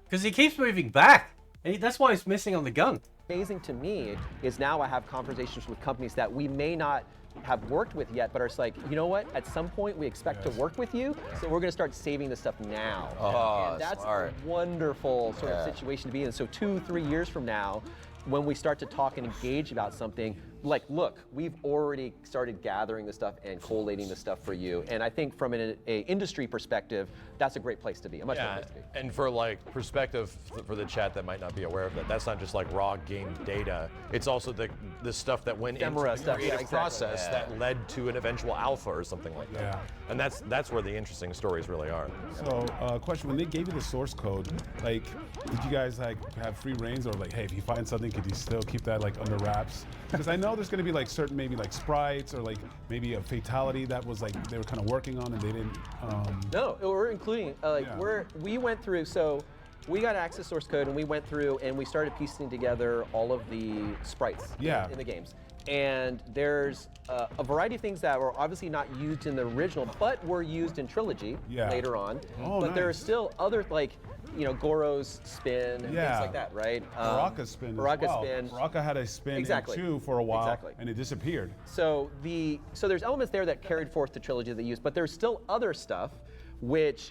because he keeps moving back, and that's why he's missing on the gun. Amazing to me is now I have conversations with companies that we may not have worked with yet, but are like, you know what? At some point, we expect to work with you, so we're going to start saving this stuff now. And that's smart. a wonderful sort of situation to be in. So 2-3 years from now, when we start to talk and engage about something, look, we've already started gathering the stuff and collating the stuff for you. And I think from an industry perspective, that's a great place to be, a much better place to be. And for perspective for the chat that might not be aware of that, that's not just raw game data. It's also the stuff that went into the creative process that led to an eventual alpha or something like that. Yeah. And that's where the interesting stories really are. So, question: when they gave you the source code, did you guys have free reins, or hey, if you find something, could you still keep that under wraps? Because I know there's going to be certain maybe sprites or maybe a fatality that was they were kind of working on and they didn't. No, we're including we went through. So we got access source code and we went through and we started piecing together all of the sprites in the games. And there's a variety of things that were obviously not used in the original, but were used in Trilogy later on. But there are still other Goro's spin and things like that, right? Baraka's spin. Baraka had a spin too for a while, and it disappeared. So there's elements there that carried forth the Trilogy that they used, but there's still other stuff which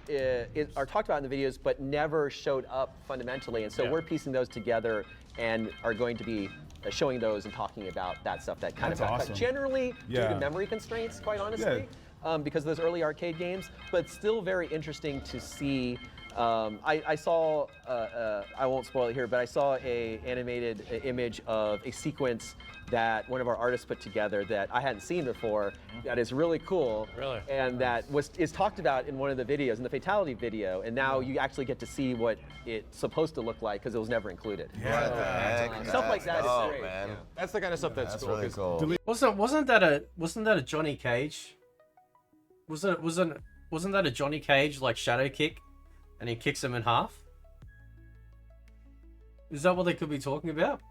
are talked about in the videos, but never showed up fundamentally. And so we're piecing those together and are going to be showing those and talking about that stuff that kind of got cut. Generally due to memory constraints, quite honestly, because of those early arcade games, but still very interesting to see. I saw, I won't spoil it here, but I saw a animated image of a sequence that one of our artists put together that I hadn't seen before, that is really cool. Really? And that is talked about in one of the videos, in the Fatality video, and now you actually get to see what it's supposed to look like because it was never included. Stuff like that is great. Man. Yeah. That's the kind of stuff that's cool. Really cool. Wasn't that a Johnny Cage? Wasn't that a Johnny Cage shadow kick, and he kicks him in half? Is that what they could be talking about?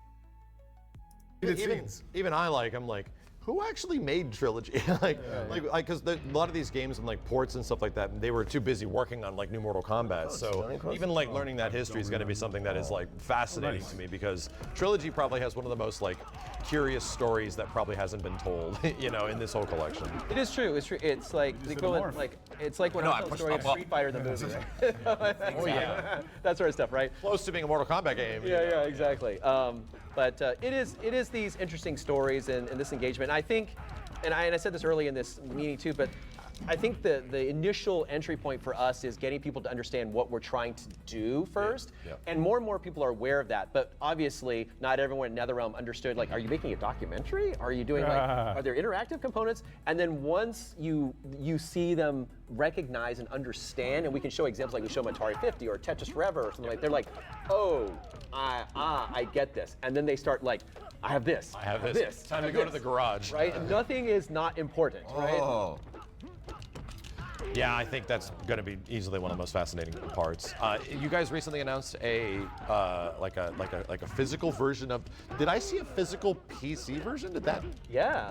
Even I'm who actually made Trilogy? Because a lot of these games and ports and stuff like that, they were too busy working on new Mortal Kombat. So even learning that history is going to be something that is fascinating to me, because Trilogy probably has one of the most curious stories that probably hasn't been told, in this whole collection. It is true. It's true. It's like the equivalent. It's like when I tell the story of Street Fighter the movie. Right? That sort of stuff, right? Close to being a Mortal Kombat game. Yeah, exactly. But it is these interesting stories and this engagement. I think, and I said this early in this meeting too, but I think the initial entry point for us is getting people to understand what we're trying to do first, and more people are aware of that. But obviously, not everyone in NetherRealm understood. Like, are you making a documentary? Are you doing like, are there interactive components? And then once you see them recognize and understand, and we can show examples like we show them Atari 50 or Tetris Forever or something like. They're like, oh, I get this, and then they start like, I have this. I have this. Time to go to the garage. Right? Nothing is not important, right? Oh. Yeah, I think that's going to be easily one of the most fascinating parts. You guys recently announced a like a physical version of. Did I see a physical PC version? Did that? Yeah.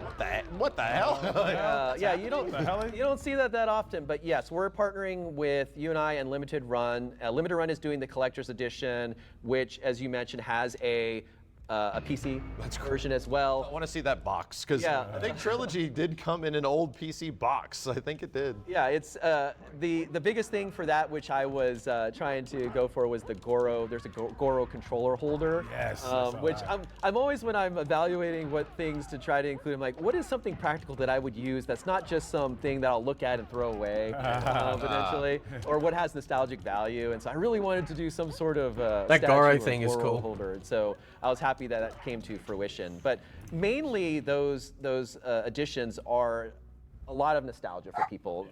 What the hell? Yeah, you don't see that often, but yes, we're partnering with you and I and Limited Run. Limited Run is doing the collector's edition, which, as you mentioned, has a PC version as well. I want to see that box because I think Trilogy did come in an old PC box. I think it did. Yeah, it's the biggest thing for that, which I was trying to go for, was the Goro. There's a Goro controller holder. Yes. Which I'm always, when I'm evaluating what things to try to include, I'm like, what is something practical that I would use that's not just something that I'll look at and throw away potentially, or what has nostalgic value. And so I really wanted to do some sort of that Goro thing is cool. Holder. And so I was happy that came to fruition. But mainly those editions are a lot of nostalgia for people.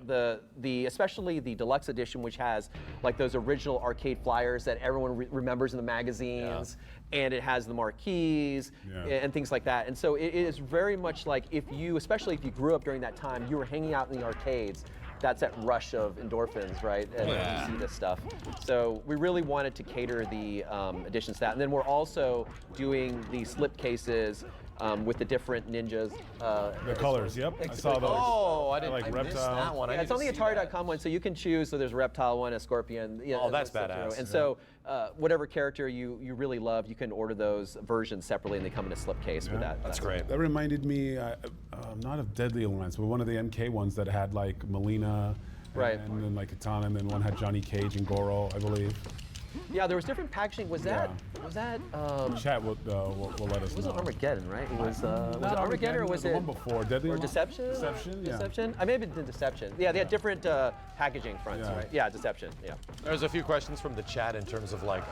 Especially the deluxe edition, which has like those original arcade flyers that everyone remembers in the magazines, and it has the marquees and things like that. And so it is very much like, especially if you grew up during that time, you were hanging out in the arcades. That's that rush of endorphins, right? And you see this stuff. So we really wanted to cater the additions to that. And then we're also doing the slip cases with the different ninjas. The colors, yep. I saw those. Oh, I didn't like I missed reptile. that one. Yeah, it's on the Atari.com one, so you can choose. So there's a reptile one, a scorpion. Oh, that's badass. And so whatever character you really love, you can order those versions separately, and they come in a slipcase with that. That's great. That reminded me, not of Deadly Alliance, but one of the MK ones that had like Melina, and then like Katana, and then one had Johnny Cage and Goro, I believe. Yeah, there was different packaging. Was that? Chat will let us know. It wasn't Armageddon, right? It was it Armageddon, or was the it one before Deadly or Alliance? Deception? Deception. I may have been Deception. Yeah, they had different packaging fronts, right? Yeah, Deception. Yeah. There's a few questions from the chat in terms of like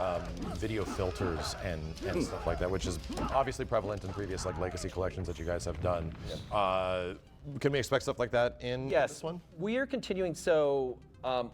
video filters and stuff like that, which is obviously prevalent in previous like legacy collections that you guys have done. Can we expect stuff like that in this one? We are continuing. So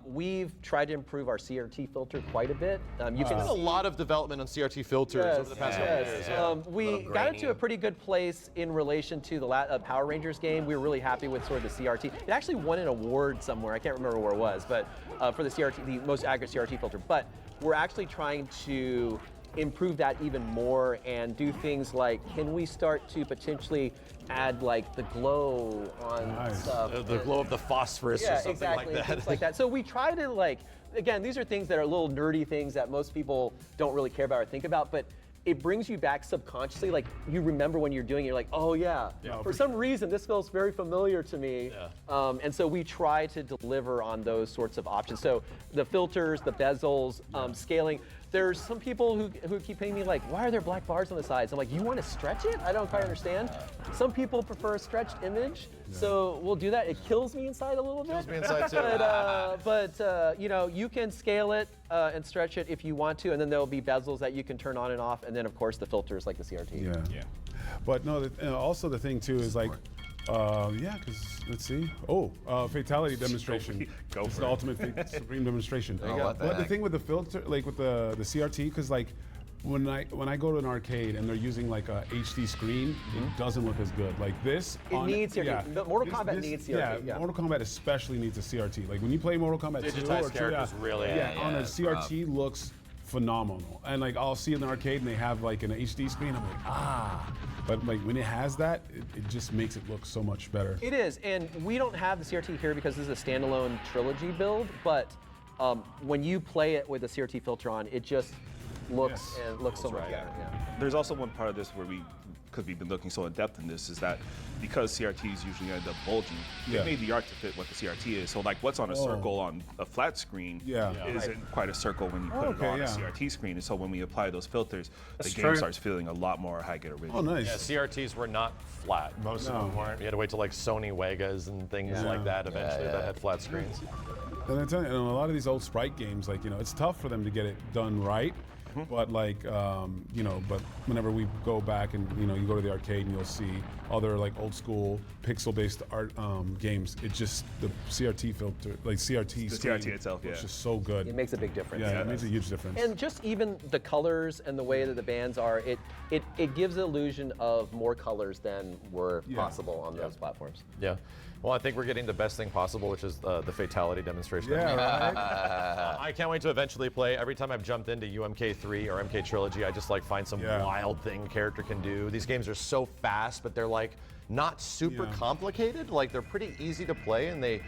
we've tried to improve our CRT filter quite a bit. You can see a lot of development on CRT filters over the past couple years. We got it to a pretty good place in relation to the Power Rangers game. We were really happy with sort of the CRT. It actually won an award somewhere. I can't remember where it was, but for the CRT, the most accurate CRT filter. But we're actually trying to improve that even more and do things like, can we start to potentially add like the glow on stuff? The glow of the phosphorus or something like that. Things like that. So we try to like, again, these are things that are little nerdy things that most people don't really care about or think about, but it brings you back subconsciously. Like you remember when you're doing it, you're like, oh yeah, for some reason this feels very familiar to me. And so we try to deliver on those sorts of options. So the filters, the bezels, scaling. There's some people who keep paying me like, why are there black bars on the sides? I'm like, you want to stretch it? I don't quite understand. Some people prefer a stretched image, so we'll do that. It kills me inside a little bit. Kills me inside too. But you know, you can scale it and stretch it if you want to, and then there'll be bezels that you can turn on and off, and then of course the filters like the CRT. Yeah. But no, also the thing too is like, because let's see. Fatality demonstration. Go for it's it. the ultimate supreme demonstration. what the But the heck? thing with the filter, like with the CRT, because like when I go to an arcade and they're using like a HD screen, it doesn't look as good. Like this, It needs CRT. But Mortal Kombat needs CRT. Yeah, Mortal Kombat especially needs a CRT. Like when you play Mortal Kombat 2 Digitized or 3, characters really. on a CRT looks phenomenal. And like I'll see in the arcade and they have like an HD screen. I'm like, But like when it has that, it just makes it look so much better. It is, and we don't have the CRT here because this is a standalone trilogy build, but when you play it with the CRT filter on, it just looks so much better. Yeah. There's also one part of this where we because we've been looking so in depth in this, is that because CRTs usually end up bulging, Yeah. they made the art to fit what the CRT is. So like what's on a circle on a flat screen isn't quite a circle when you put it on a CRT screen. And so when we apply those filters, the game starts feeling a lot more high-get original. Oh, nice. Yeah, CRTs were not flat. Most of them weren't. You had to wait till like Sony Wegas and things like that eventually that had flat screens. And I tell you, in a lot of these old sprite games, like, you know, it's tough for them to get it done right. But like, you know, but whenever we go back and, you know, you go to the arcade and you'll see other like old school pixel-based art games, it just, the CRT filter, like CRT The screen CRT itself, it's just so good. It makes a big difference. Yeah, it makes a huge difference. And just even the colors and the way that the bands are, it gives the illusion of more colors than were possible on those platforms. Yeah. Well, I think we're getting the best thing possible, which is the fatality demonstration. Yeah, right? I can't wait to eventually play. Every time I've jumped into UMK3 or MK Trilogy, I just like find some wild thing character can do. These games are so fast, but they're like not super complicated. Like they're pretty easy to play, and the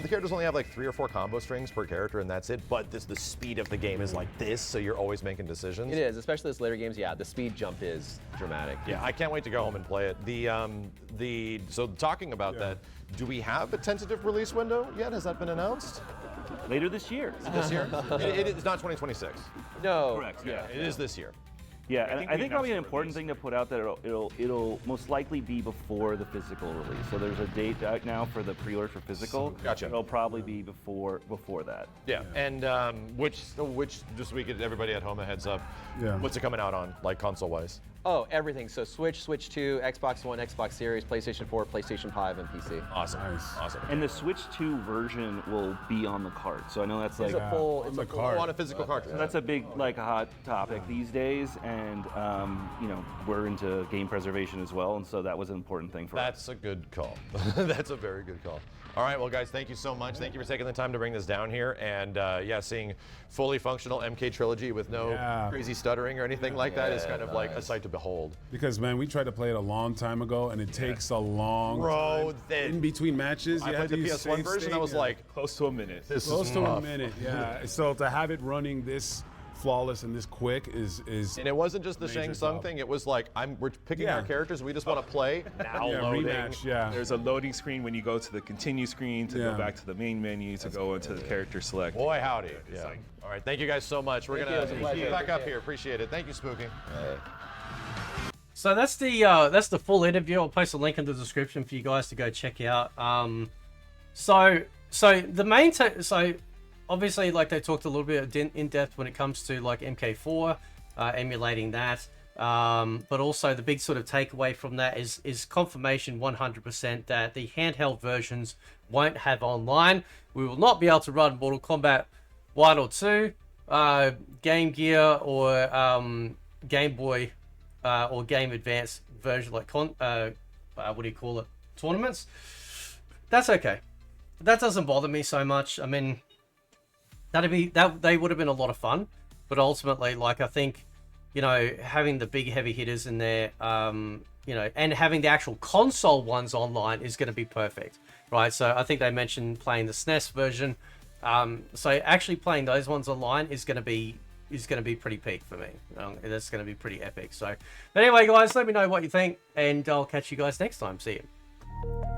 characters only have like 3 or 4 combo strings per character, and that's it. But the speed of the game is like this, so you're always making decisions. It is, especially those later games. Yeah, the speed jump is dramatic. Yeah, I can't wait to go home and play it. So talking about that, do we have a tentative release window yet? Has that been announced? Later this year. This year? It's not 2026. No. Correct. Yeah. It is this year. Yeah, and I think probably an important thing to put out that it'll most likely be before the physical release. So there's a date out now for the pre-order for physical. Gotcha. It'll probably be before that. Yeah, and which just so we give everybody at home a heads up. Yeah. What's it coming out on, like console-wise? Oh, everything. So Switch, Switch 2, Xbox One, Xbox Series, PlayStation 4, PlayStation 5, and PC. Awesome. Nice. Awesome. And the Switch 2 version will be on the cart. So I know that's like It's a full. It's a full. Oh, on a physical cartridge. so that's a big like a hot topic these days, and you know we're into game preservation as well, and so that was an important thing for us. That's a good call. That's a very good call. All right, well, guys, thank you so much. Thank you for taking the time to bring this down here. And yeah, seeing fully functional MK Trilogy with no crazy stuttering or anything like that is kind of like a sight to behold. Because, man, we tried to play it a long time ago, and it takes a long time. In between matches, I played the PS1 version, I was like, Close to a minute. this close is to a rough. minute, yeah. So to have it running this flawless and this quick is And it wasn't just the major Shang Tsung job. thing. It was like, we're picking our characters. We just want to play. Now loading. rematch, yeah. There's a loading screen when you go to the continue screen to go back to the main menu to go into the character select. Boy, howdy. Yeah. All right, thank you guys so much. We're going to get back up here. Appreciate it. Thank you, Spooky. So that's the full interview. I'll post a link in the description for you guys to go check out. So the main so obviously, like, they talked a little bit in depth when it comes to like MK4, emulating that. But also the big sort of takeaway from that is confirmation 100% that the handheld versions won't have online. We will not be able to run Mortal Kombat 1 or 2, Game Gear or Game Boy or Game Advance version, like what do you call it, tournaments. That's okay. That doesn't bother me so much. I mean, they would have been a lot of fun, but ultimately, like, I think, you know, having the big heavy hitters in there, you know, and having the actual console ones online is going to be perfect, right? So I think they mentioned playing the SNES version. So actually playing those ones online is going to be pretty peak for me. That's going to be pretty epic. So, but anyway, guys, let me know what you think, and I'll catch you guys next time. See you.